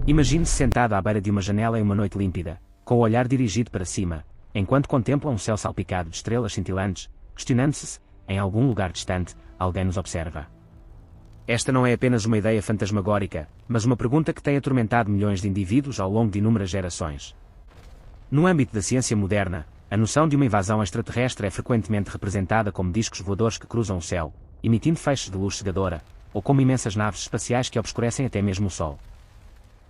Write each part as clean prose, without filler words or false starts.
Imagine-se sentado à beira de uma janela em uma noite límpida, com o olhar dirigido para cima, enquanto contempla um céu salpicado de estrelas cintilantes, questionando-se se, em algum lugar distante, alguém nos observa. Esta não é apenas uma ideia fantasmagórica, mas uma pergunta que tem atormentado milhões de indivíduos ao longo de inúmeras gerações. No âmbito da ciência moderna, a noção de uma invasão extraterrestre é frequentemente representada como discos voadores que cruzam o céu, emitindo feixes de luz cegadora, ou como imensas naves espaciais que obscurecem até mesmo o Sol.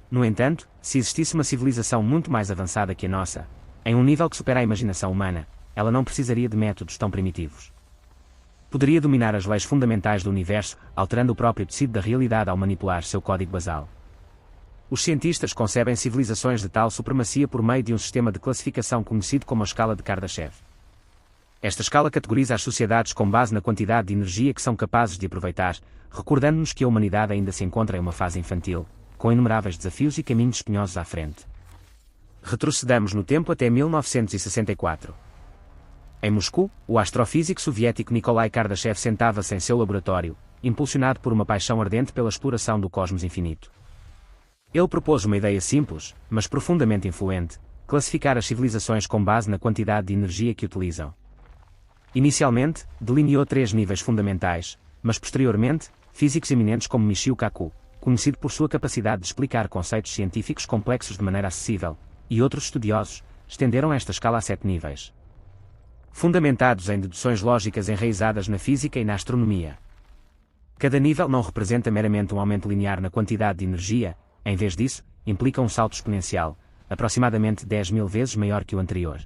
No entanto, se existisse uma civilização muito mais avançada que a nossa, em um nível que supera a imaginação humana, ela não precisaria de métodos tão primitivos. Poderia dominar as leis fundamentais do universo, alterando o próprio tecido da realidade ao manipular seu código basal. Os cientistas concebem civilizações de tal supremacia por meio de um sistema de classificação conhecido como a escala de Kardashev. Esta escala categoriza as sociedades com base na quantidade de energia que são capazes de aproveitar, recordando-nos que a humanidade ainda se encontra em uma fase infantil, com inumeráveis desafios e caminhos espinhosos à frente. Retrocedamos no tempo até 1964. Em Moscou, o astrofísico soviético Nikolai Kardashev sentava-se em seu laboratório, impulsionado por uma paixão ardente pela exploração do cosmos infinito. Ele propôs uma ideia simples, mas profundamente influente: classificar as civilizações com base na quantidade de energia que utilizam. Inicialmente, delineou 3 níveis fundamentais, mas posteriormente, físicos eminentes como Michio Kaku, conhecido por sua capacidade de explicar conceitos científicos complexos de maneira acessível, e outros estudiosos, estenderam esta escala a 7 níveis. Fundamentados em deduções lógicas enraizadas na física e na astronomia. Cada nível não representa meramente um aumento linear na quantidade de energia, em vez disso, implica um salto exponencial, aproximadamente 10.000 vezes maior que o anterior.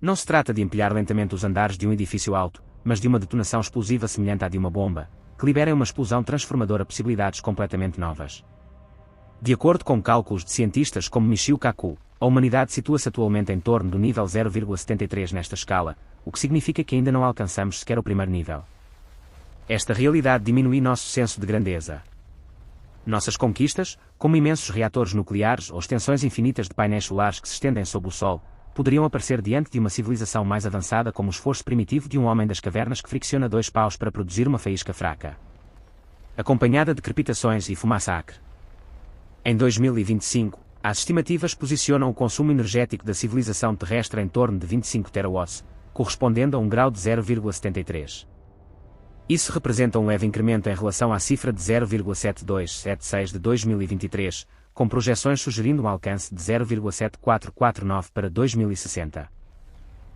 Não se trata de empilhar lentamente os andares de um edifício alto, mas de uma detonação explosiva semelhante à de uma bomba, que libera em uma explosão transformadora possibilidades completamente novas. De acordo com cálculos de cientistas como Michio Kaku, a humanidade situa-se atualmente em torno do nível 0,73 nesta escala, o que significa que ainda não alcançamos sequer o primeiro nível. Esta realidade diminui nosso senso de grandeza. Nossas conquistas, como imensos reatores nucleares ou extensões infinitas de painéis solares que se estendem sobre o Sol, poderiam aparecer diante de uma civilização mais avançada como o esforço primitivo de um homem das cavernas que fricciona 2 paus para produzir uma faísca fraca, acompanhada de crepitações e fumaça acre. Em 2025, as estimativas posicionam o consumo energético da civilização terrestre em torno de 25 terawatts, correspondendo a um grau de 0,73. Isso representa um leve incremento em relação à cifra de 0,7276 de 2023, com projeções sugerindo um alcance de 0,7449 para 2060.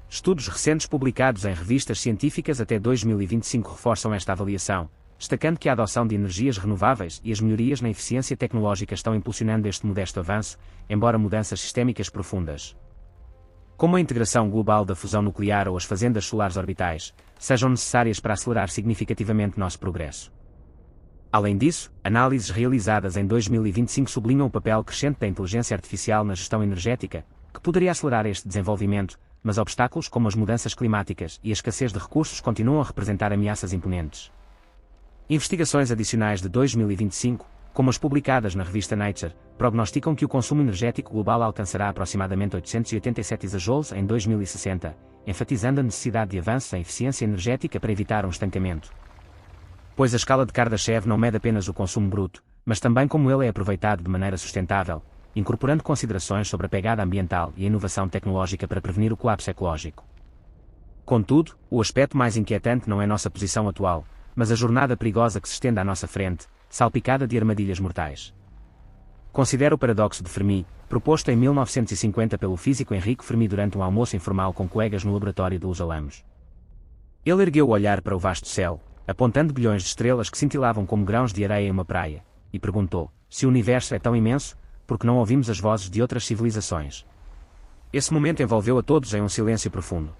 Estudos recentes publicados em revistas científicas até 2025 reforçam esta avaliação, destacando que a adoção de energias renováveis e as melhorias na eficiência tecnológica estão impulsionando este modesto avanço, embora mudanças sistémicas profundas, como a integração global da fusão nuclear ou as fazendas solares orbitais, sejam necessárias para acelerar significativamente nosso progresso. Além disso, análises realizadas em 2025 sublinham o papel crescente da inteligência artificial na gestão energética, que poderia acelerar este desenvolvimento, mas obstáculos como as mudanças climáticas e a escassez de recursos continuam a representar ameaças imponentes. Investigações adicionais de 2025, como as publicadas na revista Nature, prognosticam que o consumo energético global alcançará aproximadamente 887 exajoules em 2060, enfatizando a necessidade de avanços em eficiência energética para evitar um estancamento. Pois a escala de Kardashev não mede apenas o consumo bruto, mas também como ele é aproveitado de maneira sustentável, incorporando considerações sobre a pegada ambiental e a inovação tecnológica para prevenir o colapso ecológico. Contudo, o aspecto mais inquietante não é nossa posição atual, mas a jornada perigosa que se estende à nossa frente, salpicada de armadilhas mortais. Considera o paradoxo de Fermi, proposto em 1950 pelo físico Enrico Fermi durante um almoço informal com colegas no laboratório de Los Alamos. Ele ergueu o olhar para o vasto céu, apontando bilhões de estrelas que cintilavam como grãos de areia em uma praia, e perguntou: se o universo é tão imenso, por que não ouvimos as vozes de outras civilizações? Esse momento envolveu a todos em um silêncio profundo,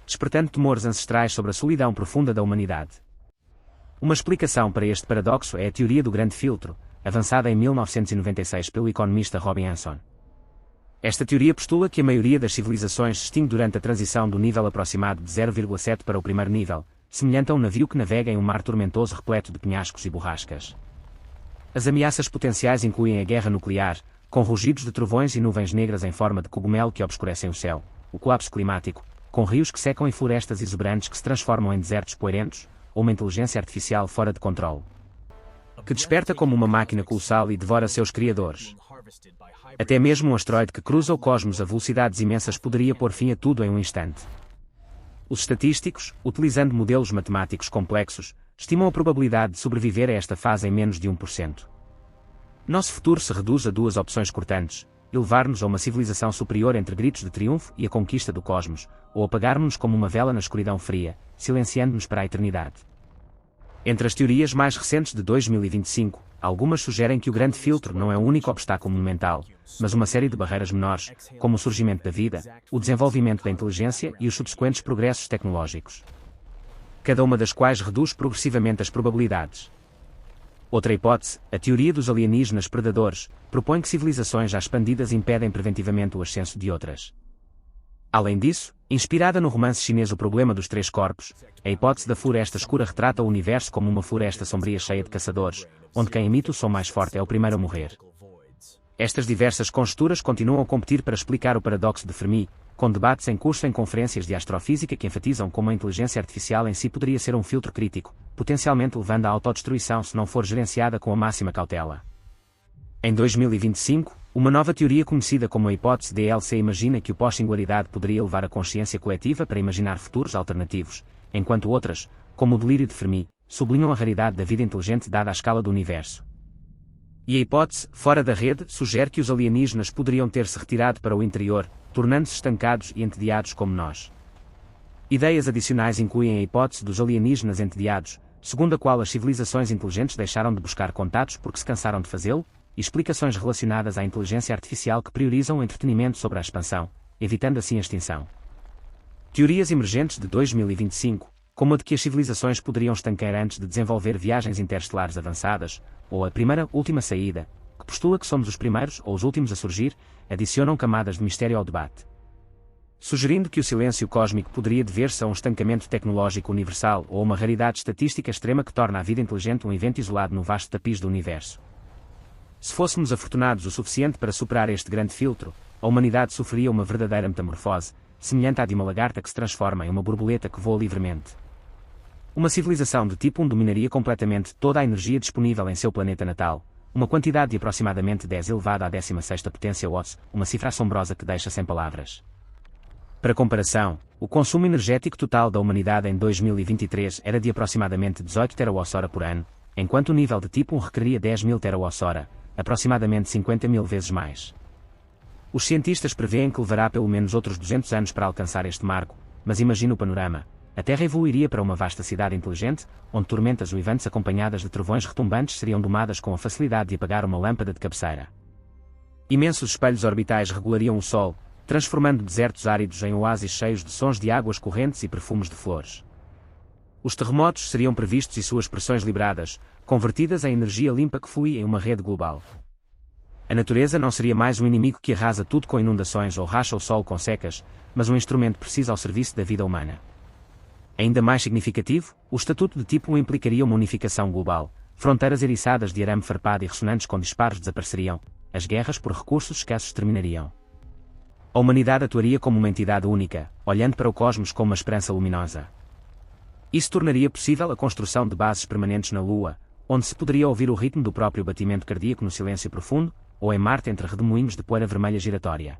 despertando temores ancestrais sobre a solidão profunda da humanidade. Uma explicação para este paradoxo é a teoria do grande filtro, avançada em 1996 pelo economista Robin Hanson. Esta teoria postula que a maioria das civilizações se extingue durante a transição do nível aproximado de 0,7 para o primeiro nível, semelhante a um navio que navega em um mar tormentoso repleto de penhascos e borrascas. As ameaças potenciais incluem a guerra nuclear, com rugidos de trovões e nuvens negras em forma de cogumelo que obscurecem o céu, o colapso climático, com rios que secam e florestas exuberantes que se transformam em desertos poeirentos, ou uma inteligência artificial fora de controle. que desperta como uma máquina colossal e devora seus criadores. Até mesmo um asteroide que cruza o cosmos a velocidades imensas poderia pôr fim a tudo em um instante. Os estatísticos, utilizando modelos matemáticos complexos, estimam a probabilidade de sobreviver a esta fase em menos de 1%. Nosso futuro se reduz a duas opções cortantes: elevar-nos a uma civilização superior entre gritos de triunfo e a conquista do cosmos, ou apagar-nos como uma vela na escuridão fria, silenciando-nos para a eternidade. Entre as teorias mais recentes de 2025, algumas sugerem que o grande filtro não é o único obstáculo monumental, mas uma série de barreiras menores, como o surgimento da vida, o desenvolvimento da inteligência e os subsequentes progressos tecnológicos. Cada uma das quais reduz progressivamente as probabilidades. Outra hipótese, a teoria dos alienígenas predadores, propõe que civilizações já expandidas impedem preventivamente o ascenso de outras. Além disso, inspirada no romance chinês O Problema dos Três Corpos, a hipótese da floresta escura retrata o universo como uma floresta sombria cheia de caçadores, onde quem emite o som mais forte é o primeiro a morrer. Estas diversas conjecturas continuam a competir para explicar o paradoxo de Fermi, com debates em curso em conferências de astrofísica que enfatizam como a inteligência artificial em si poderia ser um filtro crítico, potencialmente levando à autodestruição se não for gerenciada com a máxima cautela. Em 2025, uma nova teoria conhecida como a hipótese DLC imagina que o pós-singularidade poderia levar a consciência coletiva para imaginar futuros alternativos, enquanto outras, como o delírio de Fermi, sublinham a raridade da vida inteligente dada à escala do universo. E a hipótese, fora da rede, sugere que os alienígenas poderiam ter-se retirado para o interior, tornando-se estancados e entediados como nós. Ideias adicionais incluem a hipótese dos alienígenas entediados, segundo a qual as civilizações inteligentes deixaram de buscar contatos porque se cansaram de fazê-lo, e explicações relacionadas à inteligência artificial que priorizam o entretenimento sobre a expansão, evitando assim a extinção. Teorias emergentes de 2025, como a de que as civilizações poderiam estancar antes de desenvolver viagens interestelares avançadas, ou a última saída, que postula que somos os primeiros ou os últimos a surgir, adicionam camadas de mistério ao debate. Sugerindo que o silêncio cósmico poderia dever-se a um estancamento tecnológico universal ou a uma raridade estatística extrema que torna a vida inteligente um evento isolado no vasto tapiz do universo. Se fôssemos afortunados o suficiente para superar este grande filtro, a humanidade sofreria uma verdadeira metamorfose, semelhante à de uma lagarta que se transforma em uma borboleta que voa livremente. Uma civilização de tipo 1 dominaria completamente toda a energia disponível em seu planeta natal, uma quantidade de aproximadamente 10 elevado à 16ª potência watts, uma cifra assombrosa que deixa sem palavras. Para comparação, o consumo energético total da humanidade em 2023 era de aproximadamente 18 TWh por ano, enquanto o nível de tipo 1 requeriria 10.000 TWh, aproximadamente 50.000 vezes mais. Os cientistas prevêem que levará pelo menos outros 200 anos para alcançar este marco, mas imagina o panorama. A Terra evoluiria para uma vasta cidade inteligente, onde tormentas uivantes acompanhadas de trovões retumbantes seriam domadas com a facilidade de apagar uma lâmpada de cabeceira. Imensos espelhos orbitais regulariam o Sol, transformando desertos áridos em oásis cheios de sons de águas correntes e perfumes de flores. Os terremotos seriam previstos e suas pressões liberadas, convertidas em energia limpa que flui em uma rede global. A natureza não seria mais um inimigo que arrasa tudo com inundações ou racha o solo com secas, mas um instrumento preciso ao serviço da vida humana. Ainda mais significativo, o estatuto de tipo 1 implicaria uma unificação global, fronteiras eriçadas de arame farpado e ressonantes com disparos desapareceriam, as guerras por recursos escassos terminariam. A humanidade atuaria como uma entidade única, olhando para o cosmos como uma esperança luminosa. Isso tornaria possível a construção de bases permanentes na Lua, onde se poderia ouvir o ritmo do próprio batimento cardíaco no silêncio profundo, ou em Marte entre redemoinhos de poeira vermelha giratória.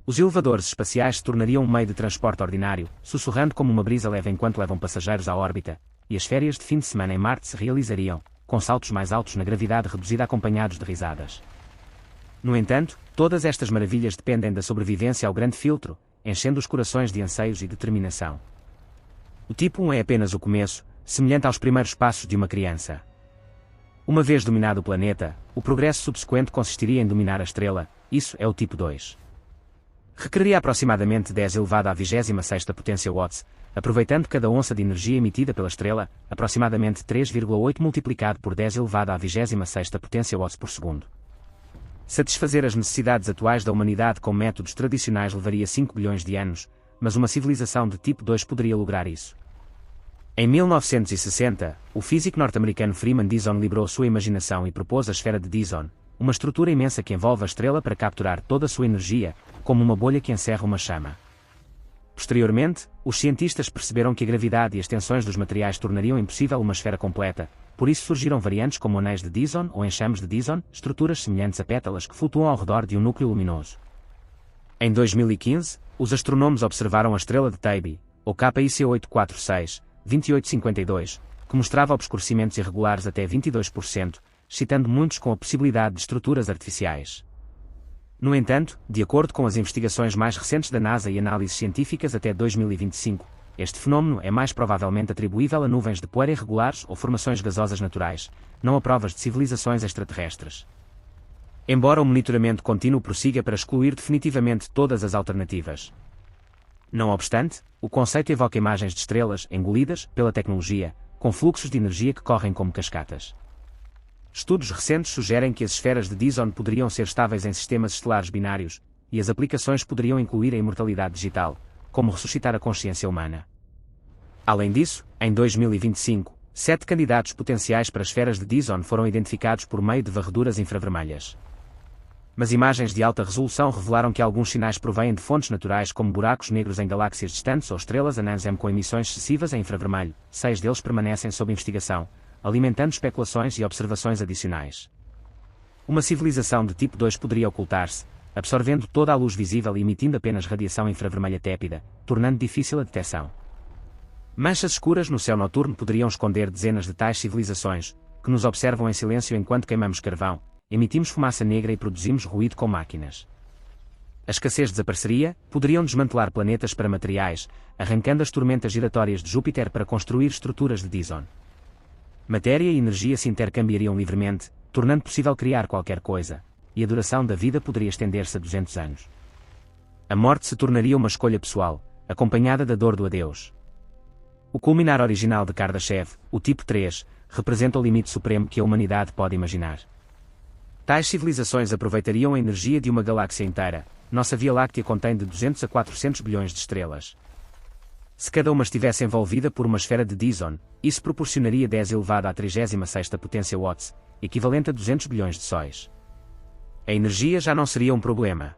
Os elevadores espaciais se tornariam um meio de transporte ordinário, sussurrando como uma brisa leve enquanto levam passageiros à órbita, e as férias de fim de semana em Marte se realizariam, com saltos mais altos na gravidade reduzida acompanhados de risadas. No entanto, todas estas maravilhas dependem da sobrevivência ao grande filtro, enchendo os corações de anseios e determinação. O tipo 1 é apenas o começo, semelhante aos primeiros passos de uma criança. Uma vez dominado o planeta, o progresso subsequente consistiria em dominar a estrela, isso é o tipo 2. Requeriria aproximadamente 10 elevado à 26ª potência watts, aproveitando cada onça de energia emitida pela estrela, aproximadamente 3,8 multiplicado por 10 elevado à 26ª potência watts por segundo. Satisfazer as necessidades atuais da humanidade com métodos tradicionais levaria 5 bilhões de anos, mas uma civilização de tipo 2 poderia lograr isso. Em 1960, o físico norte-americano Freeman Dyson liberou sua imaginação e propôs a esfera de Dyson, uma estrutura imensa que envolve a estrela para capturar toda a sua energia, como uma bolha que encerra uma chama. Posteriormente, Os cientistas perceberam que a gravidade e as tensões dos materiais tornariam impossível uma esfera completa, por isso surgiram variantes como anéis de Dyson ou enxames de Dyson, estruturas semelhantes a pétalas que flutuam ao redor de um núcleo luminoso. Em 2015, os astrónomos observaram a estrela de Taibbi, ou KIC 846, 2852, que mostrava obscurecimentos irregulares até 22%, excitando muitos com a possibilidade de estruturas artificiais. No entanto, de acordo com as investigações mais recentes da NASA e análises científicas até 2025, este fenómeno é mais provavelmente atribuível a nuvens de poeira irregulares ou formações gasosas naturais, não a provas de civilizações extraterrestres. Embora o monitoramento contínuo prossiga para excluir definitivamente todas as alternativas. Não obstante, o conceito evoca imagens de estrelas engolidas pela tecnologia, com fluxos de energia que correm como cascatas. Estudos recentes sugerem que as esferas de Dyson poderiam ser estáveis em sistemas estelares binários, e as aplicações poderiam incluir a imortalidade digital, como ressuscitar a consciência humana. Além disso, em 2025, 7 candidatos potenciais para esferas de Dyson foram identificados por meio de varreduras infravermelhas. Mas imagens de alta resolução revelaram que alguns sinais provêm de fontes naturais como buracos negros em galáxias distantes ou estrelas anãs M com emissões excessivas em infravermelho. 6 deles permanecem sob investigação, alimentando especulações e observações adicionais. Uma civilização de tipo 2 poderia ocultar-se, absorvendo toda a luz visível e emitindo apenas radiação infravermelha tépida, tornando difícil a detecção. Manchas escuras no céu noturno poderiam esconder dezenas de tais civilizações, que nos observam em silêncio enquanto queimamos carvão, emitimos fumaça negra e produzimos ruído com máquinas. A escassez desapareceria, poderiam desmantelar planetas para materiais, arrancando as tormentas giratórias de Júpiter para construir estruturas de Dyson. Matéria e energia se intercambiariam livremente, tornando possível criar qualquer coisa, e a duração da vida poderia estender-se a 200 anos. A morte se tornaria uma escolha pessoal, acompanhada da dor do adeus. O culminar original de Kardashev, o tipo 3, representa o limite supremo que a humanidade pode imaginar. Tais civilizações aproveitariam a energia de uma galáxia inteira. Nossa Via Láctea contém de 200 a 400 bilhões de estrelas. Se cada uma estivesse envolvida por uma esfera de Dyson, isso proporcionaria 10 elevado à 36ª potência watts, equivalente a 200 bilhões de sóis. A energia já não seria um problema.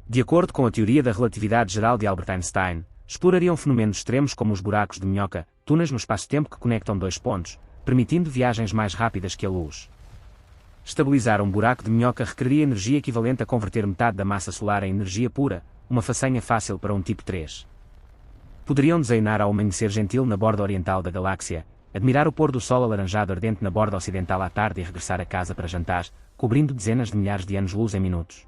De acordo com a teoria da relatividade geral de Albert Einstein, explorariam fenômenos extremos como os buracos de minhoca, túneis no espaço-tempo que conectam dois pontos, permitindo viagens mais rápidas que a luz. Estabilizar um buraco de minhoca requeriria energia equivalente a converter metade da massa solar em energia pura, uma façanha fácil para um tipo 3. Poderiam desenhar ao amanhecer gentil na borda oriental da galáxia, admirar o pôr do sol alaranjado ardente na borda ocidental à tarde e regressar a casa para jantar, cobrindo dezenas de milhares de anos-luz em minutos.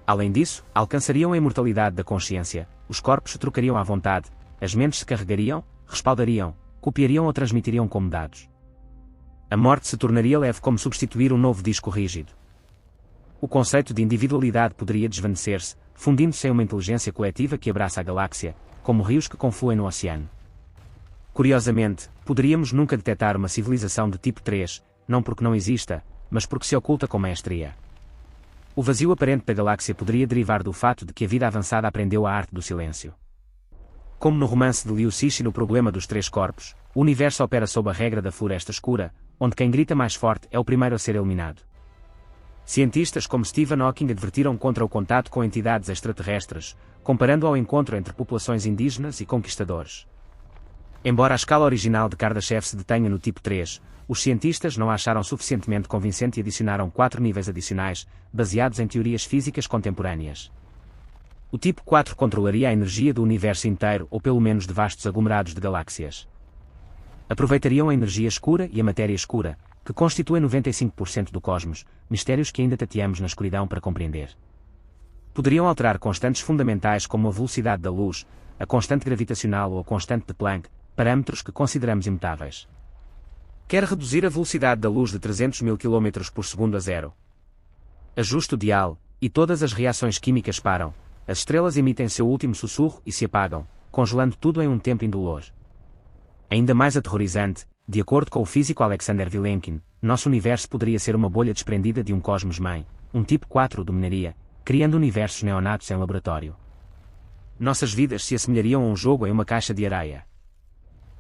Além disso, alcançariam a imortalidade da consciência, os corpos se trocariam à vontade, as mentes se carregariam, respaldariam, copiariam ou transmitiriam como dados. A morte se tornaria leve como substituir um novo disco rígido. O conceito de individualidade poderia desvanecer-se, fundindo-se em uma inteligência coletiva que abraça a galáxia, como rios que confluem no oceano. Curiosamente, poderíamos nunca detectar uma civilização de tipo 3, não porque não exista, mas porque se oculta com maestria. O vazio aparente da galáxia poderia derivar do fato de que a vida avançada aprendeu a arte do silêncio. Como no romance de Liu Cixi no Problema dos Três Corpos, o universo opera sob a regra da floresta escura, onde quem grita mais forte é o primeiro a ser eliminado. Cientistas como Stephen Hawking advertiram contra o contato com entidades extraterrestres, comparando ao encontro entre populações indígenas e conquistadores. Embora a escala original de Kardashev se detenha no tipo 3, os cientistas não a acharam suficientemente convincente e adicionaram 4 níveis adicionais, baseados em teorias físicas contemporâneas. O tipo 4 controlaria a energia do universo inteiro ou pelo menos de vastos aglomerados de galáxias. Aproveitariam a energia escura e a matéria escura, que constituem 95% do cosmos, mistérios que ainda tateamos na escuridão para compreender. Poderiam alterar constantes fundamentais como a velocidade da luz, a constante gravitacional ou a constante de Planck, parâmetros que consideramos imutáveis. Quer reduzir a velocidade da luz de 300 mil km por segundo a zero. Ajuste o dial, e todas as reações químicas param, as estrelas emitem seu último sussurro e se apagam, congelando tudo em um tempo indolor. Ainda mais aterrorizante, de acordo com o físico Alexander Vilenkin, nosso universo poderia ser uma bolha desprendida de um cosmos-mãe, um tipo 4 o dominaria, criando universos neonatos em laboratório. Nossas vidas se assemelhariam a um jogo em uma caixa de areia.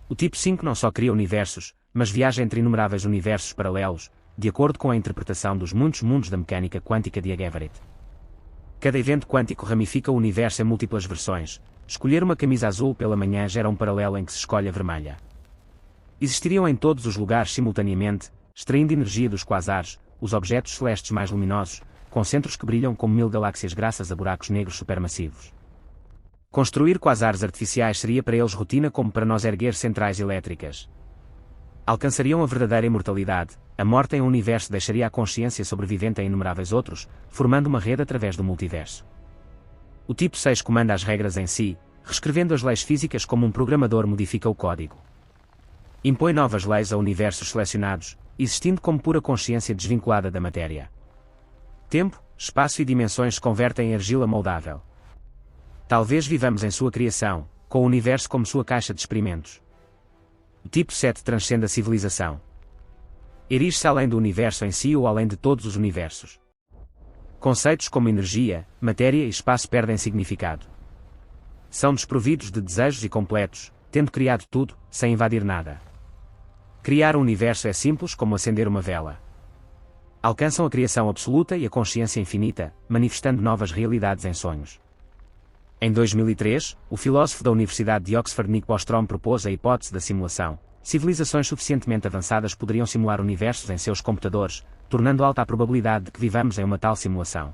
O tipo 5 não só cria universos, mas viaja entre inumeráveis universos paralelos, de acordo com a interpretação dos muitos mundos da mecânica quântica de Everett. Cada evento quântico ramifica o universo em múltiplas versões, escolher uma camisa azul pela manhã gera um paralelo em que se escolhe a vermelha. Existiriam em todos os lugares simultaneamente, extraindo energia dos quasares, os objetos celestes mais luminosos, com centros que brilham como 1000 galáxias graças a buracos negros supermassivos. Construir quasares artificiais seria para eles rotina como para nós erguer centrais elétricas. Alcançariam a verdadeira imortalidade, a morte em um universo deixaria a consciência sobrevivente a inumeráveis outros, formando uma rede através do multiverso. O tipo 6 comanda as regras em si, reescrevendo as leis físicas como um programador modifica o código. Impõe novas leis a universos selecionados, existindo como pura consciência desvinculada da matéria. Tempo, espaço e dimensões se convertem em argila moldável. Talvez vivamos em sua criação, com o universo como sua caixa de experimentos. O tipo 7 transcende a civilização. Erige-se além do universo em si ou além de todos os universos. Conceitos como energia, matéria e espaço perdem significado. São desprovidos de desejos e completos, tendo criado tudo, sem invadir nada. Criar um universo é simples como acender uma vela. Alcançam a criação absoluta e a consciência infinita, manifestando novas realidades em sonhos. Em 2003, o filósofo da Universidade de Oxford Nick Bostrom propôs a hipótese da simulação. Civilizações suficientemente avançadas poderiam simular universos em seus computadores, tornando alta a probabilidade de que vivamos em uma tal simulação.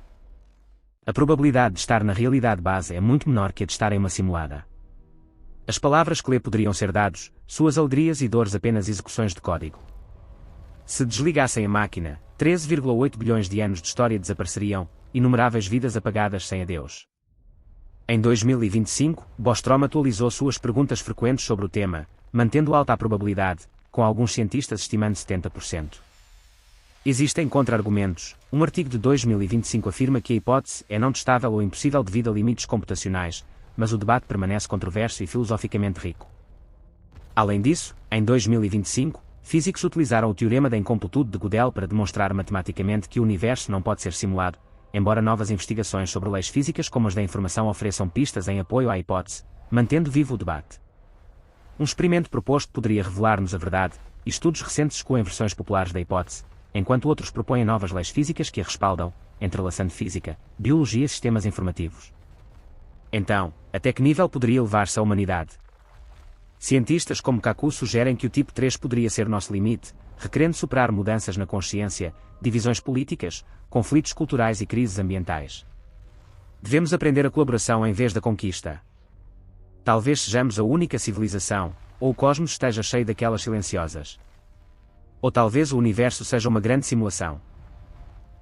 A probabilidade de estar na realidade base é muito menor que a de estar em uma simulada. As palavras que lê poderiam ser dados, suas alegrias e dores apenas execuções de código. Se desligassem a máquina, 13,8 bilhões de anos de história desapareceriam, inumeráveis vidas apagadas sem adeus. Em 2025, Bostrom atualizou suas perguntas frequentes sobre o tema, mantendo alta a probabilidade, com alguns cientistas estimando 70%. Existem contra-argumentos. Um artigo de 2025 afirma que a hipótese é não testável ou impossível devido a limites computacionais, mas o debate permanece controverso e filosoficamente rico. Além disso, em 2025, físicos utilizaram o teorema da incompletude de Gödel para demonstrar matematicamente que o universo não pode ser simulado, embora novas investigações sobre leis físicas como as da informação ofereçam pistas em apoio à hipótese, mantendo vivo o debate. Um experimento proposto poderia revelar-nos a verdade, e estudos recentes excluem versões populares da hipótese, enquanto outros propõem novas leis físicas que a respaldam, entrelaçando física, biologia e sistemas informativos. Então, até que nível poderia levar-se a humanidade? Cientistas como Kaku sugerem que o tipo 3 poderia ser nosso limite, requerendo superar mudanças na consciência, divisões políticas, conflitos culturais e crises ambientais. Devemos aprender a colaboração em vez da conquista. Talvez sejamos a única civilização, ou o cosmos esteja cheio daquelas silenciosas. Ou talvez o universo seja uma grande simulação.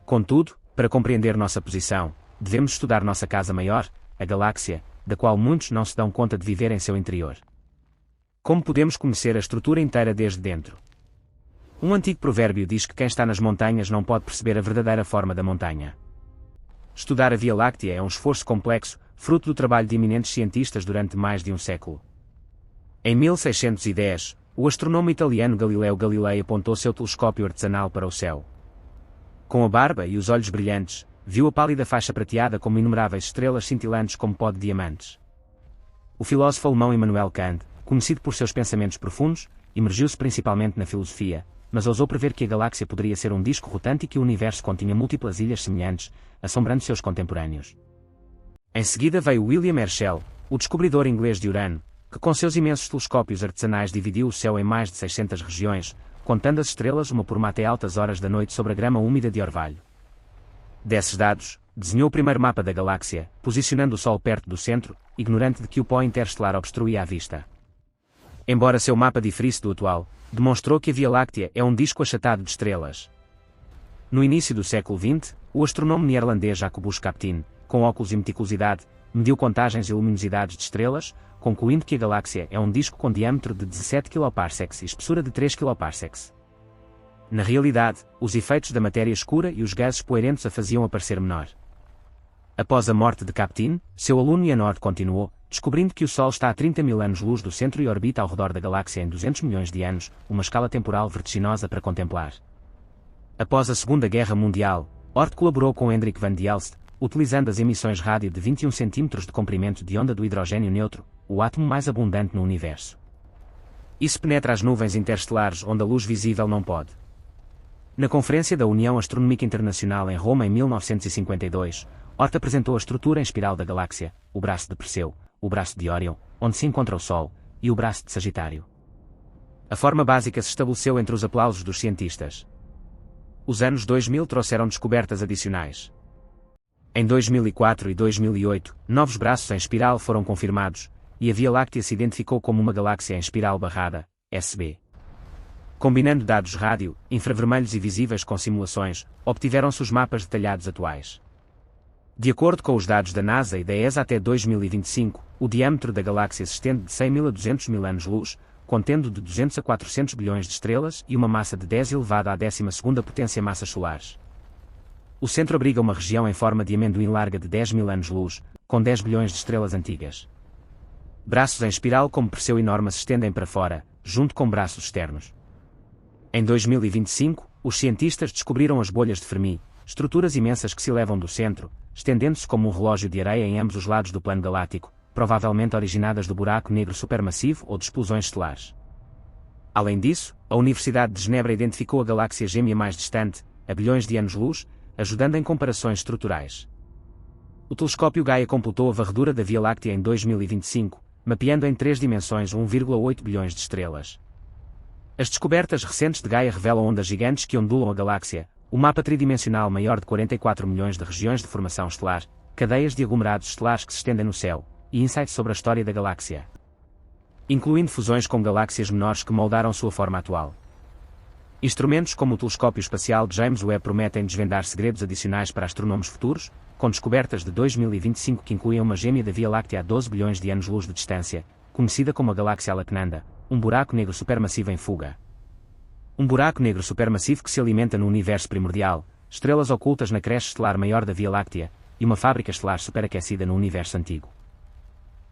Contudo, para compreender nossa posição, devemos estudar nossa casa maior, a galáxia, da qual muitos não se dão conta de viver em seu interior. Como podemos conhecer a estrutura inteira desde dentro? Um antigo provérbio diz que quem está nas montanhas não pode perceber a verdadeira forma da montanha. Estudar a Via Láctea é um esforço complexo, fruto do trabalho de eminentes cientistas durante mais de um século. Em 1610, o astrônomo italiano Galileo Galilei apontou seu telescópio artesanal para o céu. Com a barba e os olhos brilhantes, viu a pálida faixa prateada como inumeráveis estrelas cintilantes como pó de diamantes. O filósofo alemão Immanuel Kant, conhecido por seus pensamentos profundos, imergiu-se principalmente na filosofia, mas ousou prever que a galáxia poderia ser um disco rotante e que o universo continha múltiplas ilhas semelhantes, assombrando seus contemporâneos. Em seguida veio William Herschel, o descobridor inglês de Urano, que com seus imensos telescópios artesanais dividiu o céu em mais de 600 regiões, contando as estrelas uma por uma até altas horas da noite sobre a grama úmida de orvalho. Desses dados, desenhou o primeiro mapa da galáxia, posicionando o Sol perto do centro, ignorante de que o pó interestelar obstruía a vista. Embora seu mapa diferisse do atual, demonstrou que a Via Láctea é um disco achatado de estrelas. No início do século XX, o astronome neerlandês Jacobus Kapteyn, com óculos e meticulosidade, mediu contagens e luminosidades de estrelas, concluindo que a galáxia é um disco com diâmetro de 17 kPa e espessura de 3 kPa. Na realidade, os efeitos da matéria escura e os gases poeirentes a faziam aparecer menor. Após a morte de Kapteyn, seu aluno Ian Ord continuou, descobrindo que o Sol está a 30 mil anos-luz do centro e orbita ao redor da galáxia em 200 milhões de anos, uma escala temporal vertiginosa para contemplar. Após a Segunda Guerra Mundial, Oort colaborou com Hendrik van Dielst, utilizando as emissões rádio de 21 cm de comprimento de onda do hidrogênio neutro, o átomo mais abundante no universo. Isso penetra as nuvens interestelares onde a luz visível não pode. Na Conferência da União Astronómica Internacional em Roma em 1952, Oort apresentou a estrutura em espiral da galáxia, o braço de Perseu, o braço de Órion, onde se encontra o Sol, e o braço de Sagitário. A forma básica se estabeleceu entre os aplausos dos cientistas. Os anos 2000 trouxeram descobertas adicionais. Em 2004 e 2008, novos braços em espiral foram confirmados, e a Via Láctea se identificou como uma galáxia em espiral barrada, SB. Combinando dados rádio, infravermelhos e visíveis com simulações, obtiveram-se os mapas detalhados atuais. De acordo com os dados da NASA e da ESA até 2025, o diâmetro da galáxia se estende de 100.000 a 200.000 anos-luz, contendo de 200 a 400 bilhões de estrelas e uma massa de 10 elevado à 12ª potência massas solares. O centro abriga uma região em forma de amendoim larga de 10.000 anos-luz, com 10 bilhões de estrelas antigas. Braços em espiral como Perseu e Norma se estendem para fora, junto com braços externos. Em 2025, os cientistas descobriram as bolhas de Fermi, estruturas imensas que se elevam do centro, estendendo-se como um relógio de areia em ambos os lados do plano galáctico, provavelmente originadas do buraco negro supermassivo ou de explosões estelares. Além disso, a Universidade de Genebra identificou a galáxia gêmea mais distante, a bilhões de anos-luz, ajudando em comparações estruturais. O telescópio Gaia completou a varredura da Via Láctea em 2025, mapeando em 3 dimensões 1,8 bilhões de estrelas. As descobertas recentes de Gaia revelam ondas gigantes que ondulam a galáxia, o mapa tridimensional maior de 44 milhões de regiões de formação estelar, cadeias de aglomerados estelares que se estendem no céu, e insights sobre a história da galáxia, incluindo fusões com galáxias menores que moldaram sua forma atual. Instrumentos como o telescópio espacial James Webb prometem desvendar segredos adicionais para astrónomos futuros, com descobertas de 2025 que incluem uma gêmea da Via Láctea a 12 bilhões de anos-luz de distância, conhecida como a galáxia Alacnanda, um buraco negro supermassivo em fuga. Um buraco negro supermassivo que se alimenta no universo primordial, estrelas ocultas na creche estelar maior da Via Láctea, e uma fábrica estelar superaquecida no universo antigo.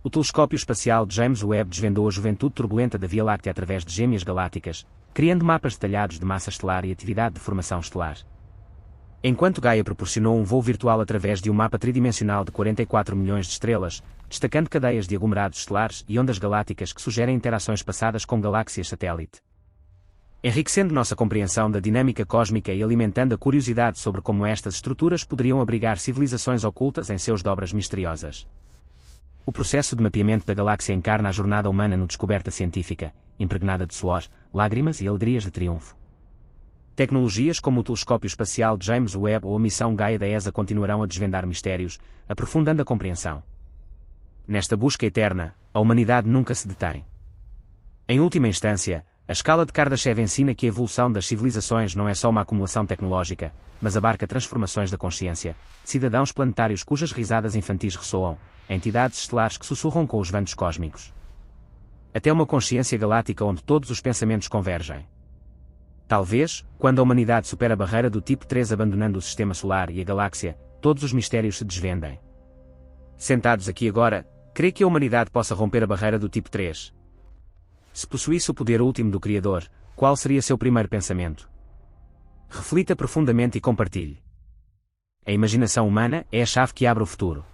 O telescópio espacial James Webb desvendou a juventude turbulenta da Via Láctea através de gêmeas galácticas, criando mapas detalhados de massa estelar e atividade de formação estelar. Enquanto Gaia proporcionou um voo virtual através de um mapa tridimensional de 44 milhões de estrelas, destacando cadeias de aglomerados estelares e ondas galácticas que sugerem interações passadas com galáxias satélite. Enriquecendo nossa compreensão da dinâmica cósmica e alimentando a curiosidade sobre como estas estruturas poderiam abrigar civilizações ocultas em seus dobras misteriosas. O processo de mapeamento da galáxia encarna a jornada humana no descoberta científica, impregnada de suor, lágrimas e alegrias de triunfo. Tecnologias como o telescópio espacial James Webb ou a missão Gaia da ESA continuarão a desvendar mistérios, aprofundando a compreensão. Nesta busca eterna, a humanidade nunca se detém. Em última instância, a escala de Kardashev ensina que a evolução das civilizações não é só uma acumulação tecnológica, mas abarca transformações da consciência, cidadãos planetários cujas risadas infantis ressoam, entidades estelares que sussurram com os ventos cósmicos. Até uma consciência galáctica onde todos os pensamentos convergem. Talvez, quando a humanidade supera a barreira do tipo 3 abandonando o sistema solar e a galáxia, todos os mistérios se desvendem. Sentados aqui agora, crê que a humanidade possa romper a barreira do tipo 3? Se possuísse o poder último do Criador, qual seria seu primeiro pensamento? Reflita profundamente e compartilhe. A imaginação humana é a chave que abre o futuro.